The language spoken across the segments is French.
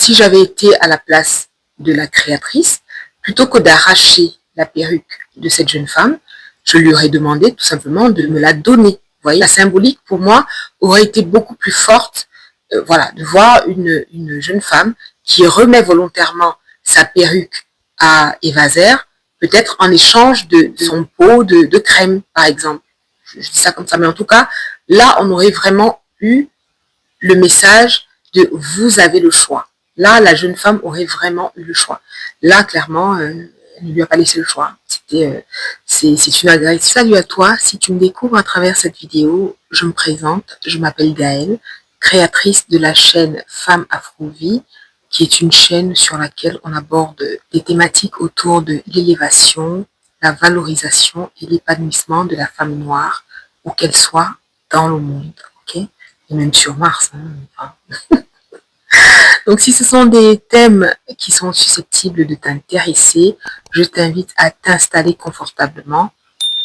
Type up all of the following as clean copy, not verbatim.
si j'avais été à la place de la créatrice, plutôt que d'arracher la perruque de cette jeune femme, je lui aurais demandé tout simplement de me la donner. Vous voyez, la symbolique pour moi aurait été beaucoup plus forte. Voilà, de voir une jeune femme qui remet volontairement sa perruque à Eva Zer, peut-être en échange de son pot de crème, par exemple. Je dis ça comme ça, mais en tout cas, là, on aurait vraiment eu le message de vous avez le choix. Là, la jeune femme aurait vraiment eu le choix. Là, clairement, elle ne lui a pas laissé le choix. C'est une agression. Salut à toi, si tu me découvres à travers cette vidéo, je me présente, je m'appelle Gaëlle, créatrice de la chaîne Femmes Afro-Vie, qui est une chaîne sur laquelle on aborde des thématiques autour de l'élévation, la valorisation et l'épanouissement de la femme noire, où qu'elle soit dans le monde, ok? Et même sur Mars. Hein, enfin. Donc, si ce sont des thèmes qui sont susceptibles de t'intéresser, je t'invite à t'installer confortablement.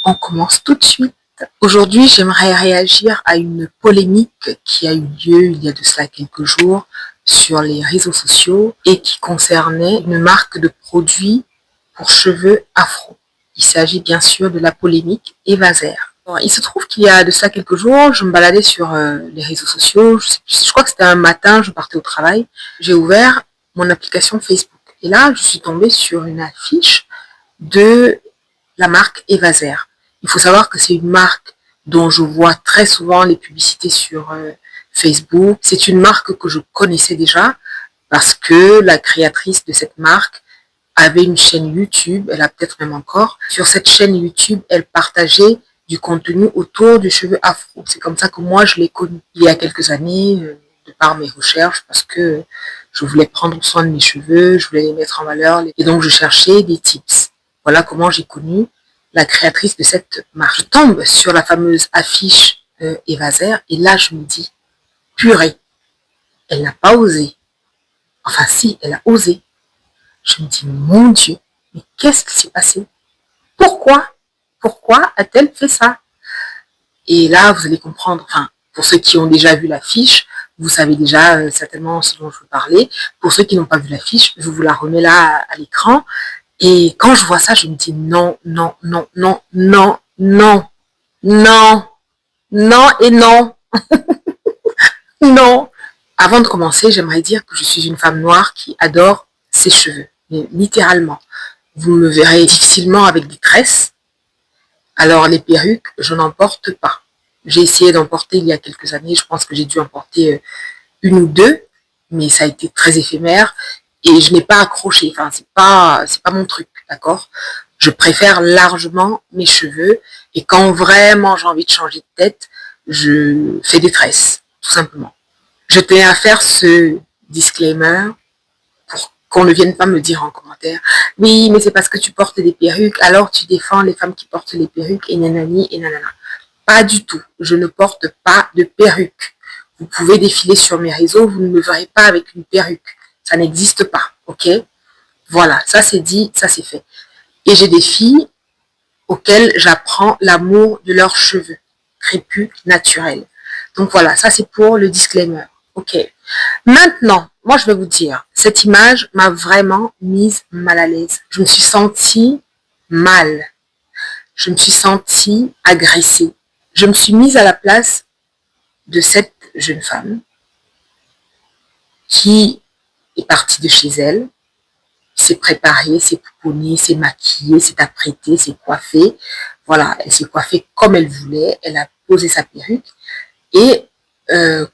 On commence tout de suite. Aujourd'hui, j'aimerais réagir à une polémique qui a eu lieu il y a de cela quelques jours sur les réseaux sociaux et qui concernait une marque de produits pour cheveux afro. Il s'agit bien sûr de la polémique Eva Zer. Il se trouve qu'il y a de ça quelques jours, je me baladais sur les réseaux sociaux, je crois que c'était un matin, je partais au travail, j'ai ouvert mon application Facebook. Et là, je suis tombée sur une affiche de la marque Eva Zer. Il faut savoir que c'est une marque dont je vois très souvent les publicités sur Facebook. C'est une marque que je connaissais déjà parce que la créatrice de cette marque avait une chaîne YouTube, elle a peut-être même encore. Sur cette chaîne YouTube, elle partageait du contenu autour du cheveu afro. C'est comme ça que moi, je l'ai connu il y a quelques années, de par mes recherches, parce que je voulais prendre soin de mes cheveux, je voulais les mettre en valeur, et donc je cherchais des tips. Voilà comment j'ai connu la créatrice de cette marque. Je tombe sur la fameuse affiche Eva Zer, et là, je me dis, purée, elle n'a pas osé. Enfin, si, elle a osé. Je me dis, mon Dieu, mais qu'est-ce qui s'est passé? Pourquoi a-t-elle fait ça? Et là, vous allez comprendre, enfin, pour ceux qui ont déjà vu l'affiche, vous savez déjà certainement ce dont je veux parler. Pour ceux qui n'ont pas vu l'affiche, je vous la remets là à l'écran. Et quand je vois ça, je me dis non, non, non, non, non, non, non, non et non, non. Avant de commencer, j'aimerais dire que je suis une femme noire qui adore ses cheveux, mais littéralement. Vous me verrez difficilement avec des tresses. Alors, les perruques, je n'en porte pas. J'ai essayé d'en porter il y a quelques années. Je pense que j'ai dû en porter une ou deux, mais ça a été très éphémère et je n'ai pas accroché. Enfin, c'est pas mon truc, d'accord? Je préfère largement mes cheveux et quand vraiment j'ai envie de changer de tête, je fais des tresses, tout simplement. Je tenais à faire ce disclaimer pour qu'on ne vienne pas me dire en commentaire « Oui, mais c'est parce que tu portes des perruques, alors tu défends les femmes qui portent les perruques et nanani et nanana. » Pas du tout. Je ne porte pas de perruque. Vous pouvez défiler sur mes réseaux, vous ne me verrez pas avec une perruque. Ça n'existe pas, ok? Voilà, ça c'est dit, ça c'est fait. Et j'ai des filles auxquelles j'apprends l'amour de leurs cheveux crépus naturels. Donc voilà, ça c'est pour le disclaimer, ok? Maintenant, moi je vais vous dire, cette image m'a vraiment mise mal à l'aise. Je me suis sentie mal. Je me suis sentie agressée. Je me suis mise à la place de cette jeune femme qui est partie de chez elle, s'est préparée, s'est pouponnée, s'est maquillée, s'est apprêtée, s'est coiffée. Voilà, elle s'est coiffée comme elle voulait, elle a posé sa perruque et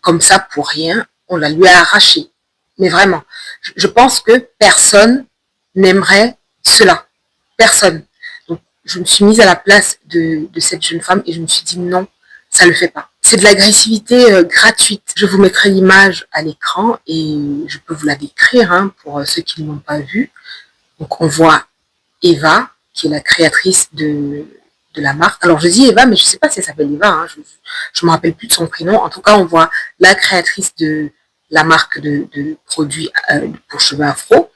comme ça pour rien, on la lui a arrachée. Mais vraiment, je pense que personne n'aimerait cela. Personne. Donc, je me suis mise à la place de cette jeune femme et je me suis dit non, ça ne le fait pas. C'est de l'agressivité gratuite. Je vous mettrai l'image à l'écran et je peux vous la décrire hein, pour ceux qui ne l'ont pas vue. Donc, on voit Eva, qui est la créatrice de la marque. Alors, je dis Eva, mais je ne sais pas si elle s'appelle Eva. Hein. Je ne me rappelle plus de son prénom. En tout cas, on voit la créatrice de la marque de produits pour cheveux afro,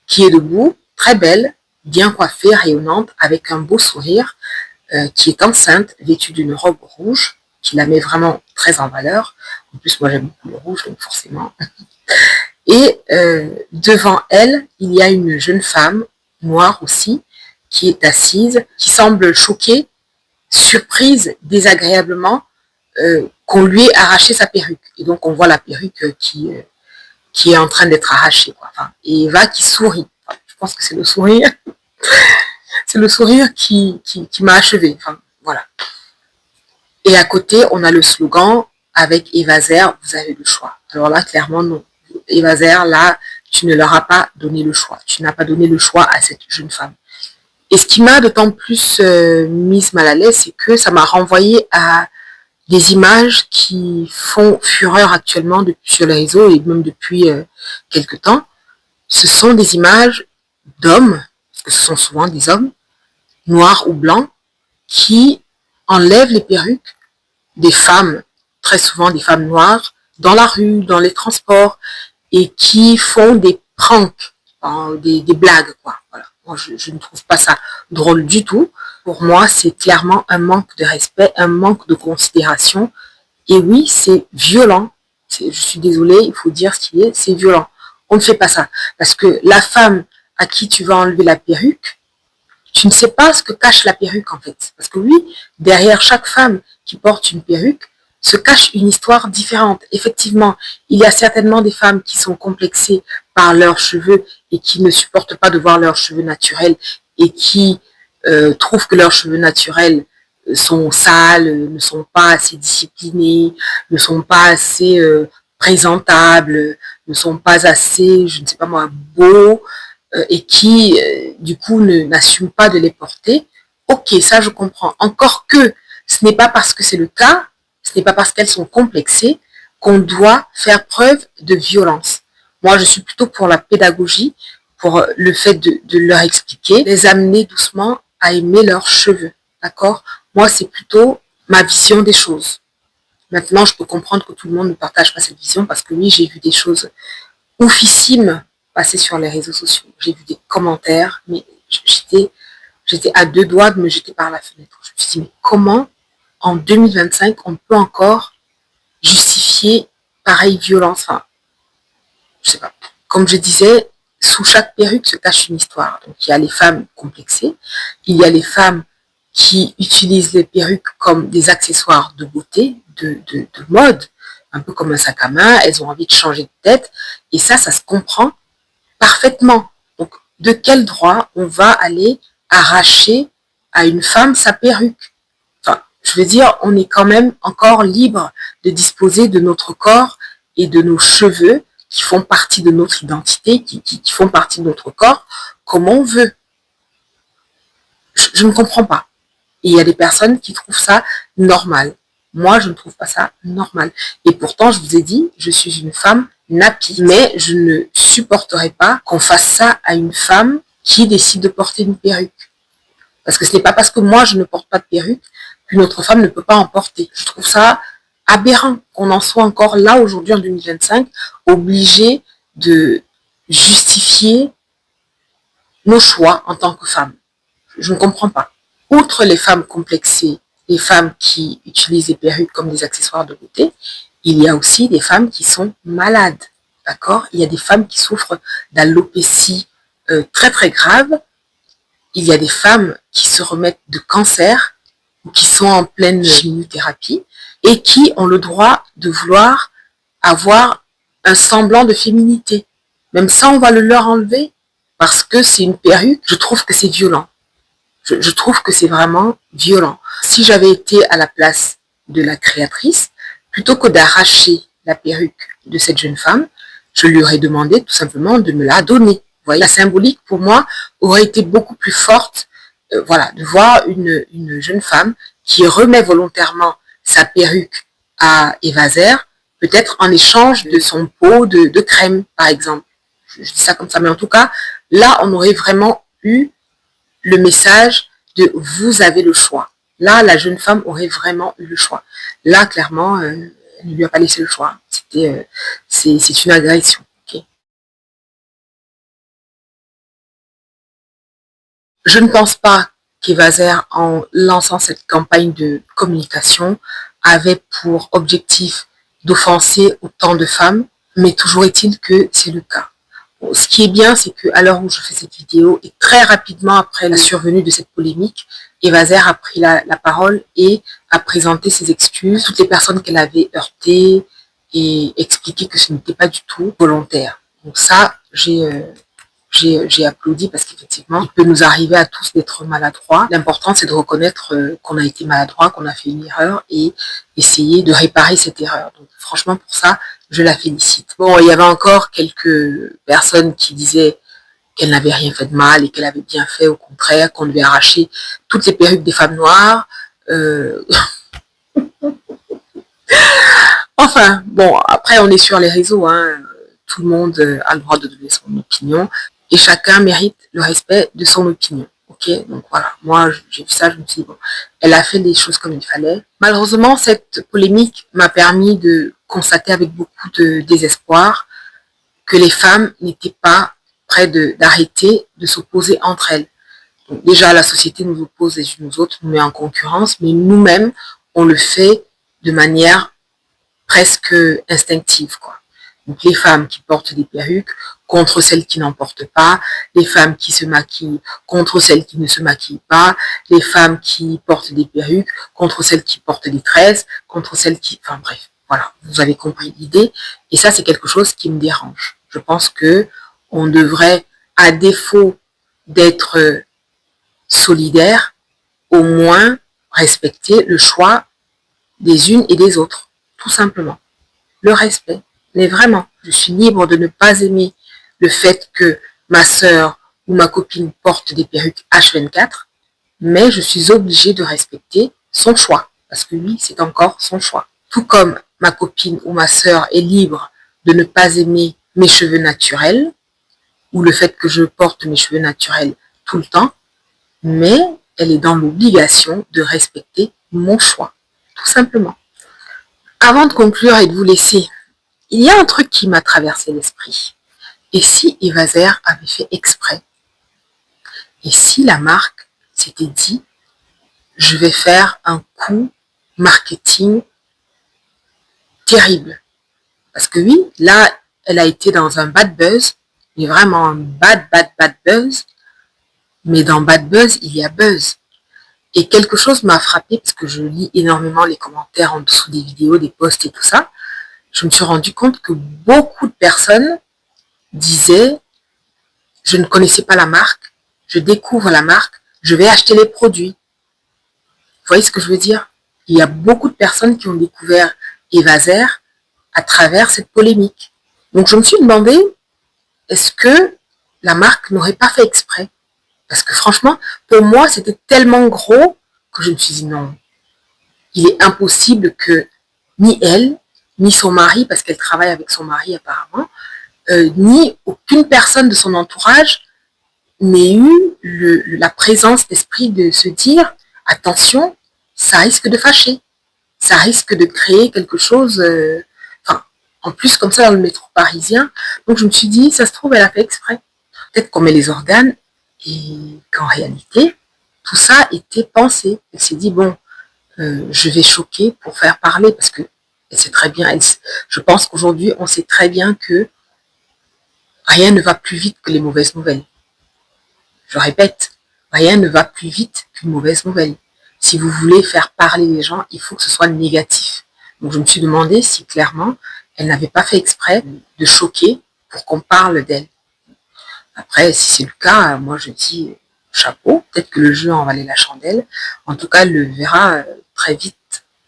qui est debout, très belle, bien coiffée, rayonnante, avec un beau sourire, qui est enceinte, vêtue d'une robe rouge, qui la met vraiment très en valeur. En plus, moi, j'aime beaucoup le rouge, donc forcément. Et devant elle, il y a une jeune femme, noire aussi, qui est assise, qui semble choquée, surprise désagréablement qu'on lui ait arraché sa perruque. Et donc on voit la perruque qui est en train d'être arrachée, quoi. Enfin, et Eva qui sourit. Enfin, je pense que c'est le sourire. C'est le sourire qui m'a achevé. Enfin, voilà. Et à côté, on a le slogan avec Eva Zer, vous avez le choix. Alors là, clairement, non. Eva Zer, là, tu ne leur as pas donné le choix. Tu n'as pas donné le choix à cette jeune femme. Et ce qui m'a d'autant plus mise mal à l'aise, c'est que ça m'a renvoyé à des images qui font fureur actuellement sur les réseaux et même depuis quelque temps. Ce sont des images d'hommes, parce que ce sont souvent des hommes, noirs ou blancs, qui enlèvent les perruques des femmes, très souvent des femmes noires, dans la rue, dans les transports, et qui font des pranks, des blagues, quoi. Voilà. Moi, je ne trouve pas ça drôle du tout. Pour moi, c'est clairement un manque de respect, un manque de considération. Et oui, c'est violent. Je suis désolée, il faut dire ce qu'il est, c'est violent. On ne fait pas ça. Parce que la femme à qui tu vas enlever la perruque, tu ne sais pas ce que cache la perruque en fait. Parce que oui, derrière chaque femme qui porte une perruque, se cache une histoire différente. Effectivement, il y a certainement des femmes qui sont complexées par leurs cheveux et qui ne supportent pas de voir leurs cheveux naturels et qui trouvent que leurs cheveux naturels sont sales, ne sont pas assez disciplinés, ne sont pas assez présentables, ne sont pas assez, je ne sais pas moi, beaux, et qui, du coup, n'assument pas de les porter. Ok, ça je comprends. Encore que ce n'est pas parce que c'est le cas, ce n'est pas parce qu'elles sont complexées qu'on doit faire preuve de violence. Moi, je suis plutôt pour la pédagogie, pour le fait de leur expliquer, les amener doucement à aimer leurs cheveux. D'accord? Moi, c'est plutôt ma vision des choses. Maintenant, je peux comprendre que tout le monde ne partage pas cette vision parce que oui, j'ai vu des choses oufissimes passer sur les réseaux sociaux. J'ai vu des commentaires, mais j'étais à deux doigts de me jeter par la fenêtre. Je me suis dit, mais comment, en 2025, on peut encore justifier pareille violence? Enfin, je sais pas. Comme je disais, sous chaque perruque se cache une histoire. Donc, il y a les femmes complexées, il y a les femmes qui utilisent les perruques comme des accessoires de beauté, de mode, un peu comme un sac à main, elles ont envie de changer de tête, et ça se comprend parfaitement. Donc, de quel droit on va aller arracher à une femme sa perruque? Enfin, je veux dire, on est quand même encore libre de disposer de notre corps et de nos cheveux qui font partie de notre identité, qui font partie de notre corps, comme on veut. Je ne comprends pas. Et il y a des personnes qui trouvent ça normal. Moi, je ne trouve pas ça normal. Et pourtant, je vous ai dit, je suis une femme nappie. Mais je ne supporterai pas qu'on fasse ça à une femme qui décide de porter une perruque. Parce que ce n'est pas parce que moi, je ne porte pas de perruque qu'une autre femme ne peut pas en porter. Je trouve ça aberrant qu'on en soit encore là, aujourd'hui, en 2025, obligé de justifier nos choix en tant que femme. Je ne comprends pas. Outre les femmes complexées, les femmes qui utilisent les perruques comme des accessoires de beauté, il y a aussi des femmes qui sont malades, d'accord? Il y a des femmes qui souffrent d'alopécie très très grave. Il y a des femmes qui se remettent de cancer ou qui sont en pleine chimiothérapie et qui ont le droit de vouloir avoir un semblant de féminité. Même ça, on va le leur enlever parce que c'est une perruque. Je trouve que c'est violent. Je trouve que c'est vraiment violent. Si j'avais été à la place de la créatrice, plutôt que d'arracher la perruque de cette jeune femme, je lui aurais demandé tout simplement de me la donner. Vous voyez, la symbolique pour moi aurait été beaucoup plus forte. Voilà, de voir une jeune femme qui remet volontairement sa perruque à Eva Zer, peut-être en échange de son pot de crème, par exemple. Je dis ça comme ça, mais en tout cas, là, on aurait vraiment eu le message de vous avez le choix. Là, la jeune femme aurait vraiment eu le choix. Là, clairement, elle ne lui a pas laissé le choix. C'est une agression. Okay. Je ne pense pas qu'Eva Zer, en lançant cette campagne de communication, avait pour objectif d'offenser autant de femmes, Mais toujours est-il que c'est le cas. Bon, ce qui est bien, c'est qu'à l'heure où je fais cette vidéo, et très rapidement après la survenue de cette polémique, Eva Zer a pris la parole et a présenté ses excuses, toutes les personnes qu'elle avait heurtées, et expliqué que ce n'était pas du tout volontaire. Donc ça, j'ai applaudi parce qu'effectivement, il peut nous arriver à tous d'être maladroits. L'important, c'est de reconnaître qu'on a été maladroit, qu'on a fait une erreur et essayer de réparer cette erreur. Donc franchement, pour ça, je la félicite. Bon, il y avait encore quelques personnes qui disaient qu'elle n'avait rien fait de mal et qu'elle avait bien fait, au contraire, qu'on devait arracher toutes les perruques des femmes noires. Enfin, bon, après, on est sur les réseaux, hein. Tout le monde a le droit de donner son opinion et chacun mérite le respect de son opinion. Ok, donc voilà, moi j'ai vu ça, je me suis dit, bon, elle a fait les choses comme il fallait. Malheureusement, cette polémique m'a permis de constater avec beaucoup de désespoir que les femmes n'étaient pas prêtes d'arrêter de s'opposer entre elles. Donc, déjà, la société nous oppose les unes aux autres, nous met en concurrence, mais nous-mêmes, on le fait de manière presque instinctive, quoi. Donc les femmes qui portent des perruques contre celles qui n'en portent pas, les femmes qui se maquillent contre celles qui ne se maquillent pas, les femmes qui portent des perruques contre celles qui portent des tresses, contre celles qui... Enfin bref, voilà, vous avez compris l'idée. Et ça, c'est quelque chose qui me dérange. Je pense que on devrait, à défaut d'être solidaire, au moins respecter le choix des unes et des autres, tout simplement. Le respect. Mais vraiment, je suis libre de ne pas aimer le fait que ma sœur ou ma copine porte des perruques H24, mais je suis obligée de respecter son choix, parce que oui, c'est encore son choix. Tout comme ma copine ou ma sœur est libre de ne pas aimer mes cheveux naturels, ou le fait que je porte mes cheveux naturels tout le temps, mais elle est dans l'obligation de respecter mon choix, tout simplement. Avant de conclure et de vous laisser, il y a un truc qui m'a traversé l'esprit. Et si Eva Zer avait fait exprès? Et si la marque s'était dit, je vais faire un coup marketing terrible? Parce que oui, là, elle a été dans un bad buzz, mais vraiment un bad buzz. Mais dans bad buzz, il y a buzz. Et quelque chose m'a frappé parce que je lis énormément les commentaires en dessous des vidéos, des posts et tout ça. Je me suis rendu compte que beaucoup de personnes disaient, je ne connaissais pas la marque, je découvre la marque, je vais acheter les produits. Vous voyez ce que je veux dire? Il y a beaucoup de personnes qui ont découvert Eva Zer à travers cette polémique. Donc je me suis demandé, est-ce que la marque n'aurait pas fait exprès? Parce que franchement, pour moi, c'était tellement gros que je me suis dit non. Il est impossible que ni elle, ni son mari, parce qu'elle travaille avec son mari apparemment, ni aucune personne de son entourage n'ait eu la présence d'esprit de se dire attention, ça risque de fâcher, ça risque de créer quelque chose, en plus comme ça dans le métro parisien. Donc je me suis dit, ça se trouve, elle a fait exprès. Peut-être qu'on met les organes et qu'en réalité, tout ça était pensé. Elle s'est dit, bon, je vais choquer pour faire parler, parce que c'est très bien. Je pense qu'aujourd'hui, on sait très bien que rien ne va plus vite que les mauvaises nouvelles. Je répète, rien ne va plus vite qu'une mauvaise nouvelle. Si vous voulez faire parler les gens, il faut que ce soit négatif. Donc je me suis demandé si clairement, elle n'avait pas fait exprès de choquer pour qu'on parle d'elle. Après, si c'est le cas, moi je dis chapeau. Peut-être que le jeu en valait la chandelle. En tout cas, elle le verra très vite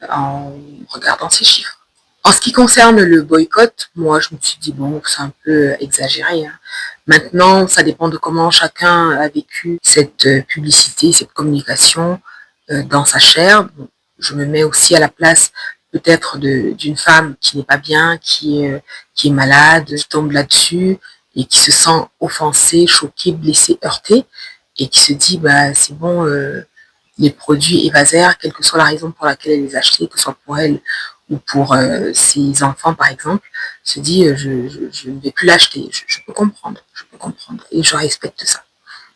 en regardant ces chiffres. En ce qui concerne le boycott, moi je me suis dit bon, c'est un peu exagéré, hein. Maintenant, ça dépend de comment chacun a vécu cette publicité, cette communication dans sa chair. Je me mets aussi à la place peut-être d'une femme qui n'est pas bien, qui est malade, qui tombe là-dessus et qui se sent offensée, choquée, blessée, heurtée, et qui se dit bah c'est bon, les produits Eva Zer, quelle que soit la raison pour laquelle elle les a achetés, que ce soit pour elle ou pour ses enfants par exemple, se dit je ne vais plus l'acheter. Je peux comprendre et je respecte ça.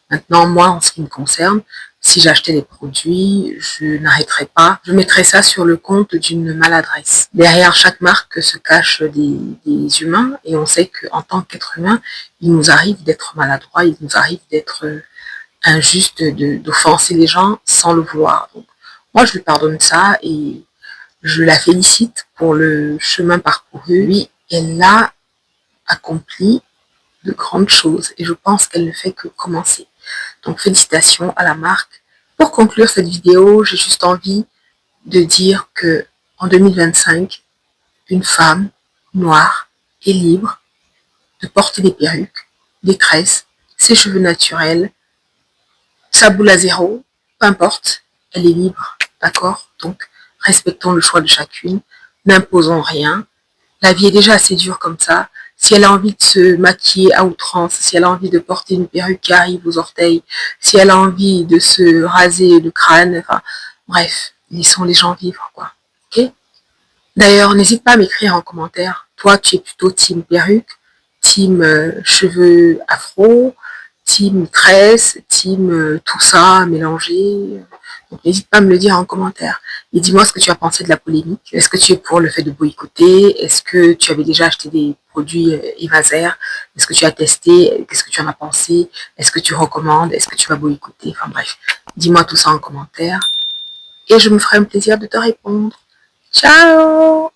Maintenant, moi, en ce qui me concerne, si j'achetais des produits, je n'arrêterais pas. Je mettrais ça sur le compte d'une maladresse. Derrière chaque marque se cachent des humains et on sait qu'en tant qu'être humain, il nous arrive d'être maladroit, il nous arrive d'être injuste, d'offenser les gens sans le vouloir. Donc, moi, je lui pardonne ça et je la félicite pour le chemin parcouru. Oui, elle a accompli de grandes choses et je pense qu'elle ne fait que commencer. Donc félicitations à la marque. Pour conclure cette vidéo, j'ai juste envie de dire que en 2025, une femme noire est libre de porter des perruques, des tresses, ses cheveux naturels, sa boule à zéro, peu importe, elle est libre, d'accord? Donc respectons le choix de chacune, n'imposons rien. La vie est déjà assez dure comme ça. Si elle a envie de se maquiller à outrance, si elle a envie de porter une perruque qui arrive aux orteils, si elle a envie de se raser le crâne, enfin, bref, laissons les gens vivre, quoi. Ok? D'ailleurs, n'hésite pas à m'écrire en commentaire. Toi, tu es plutôt team perruque, team cheveux afro, team tresse, team tout ça mélangé. Donc, n'hésite pas à me le dire en commentaire. Et dis-moi ce que tu as pensé de la polémique. Est-ce que tu es pour le fait de boycotter? Est-ce que tu avais déjà acheté des produits Evaser? Est-ce que tu as testé? Qu'est-ce que tu en as pensé? Est-ce que tu recommandes? Est-ce que tu vas boycotter? Enfin bref, dis-moi tout ça en commentaire. Et je me ferai un plaisir de te répondre. Ciao!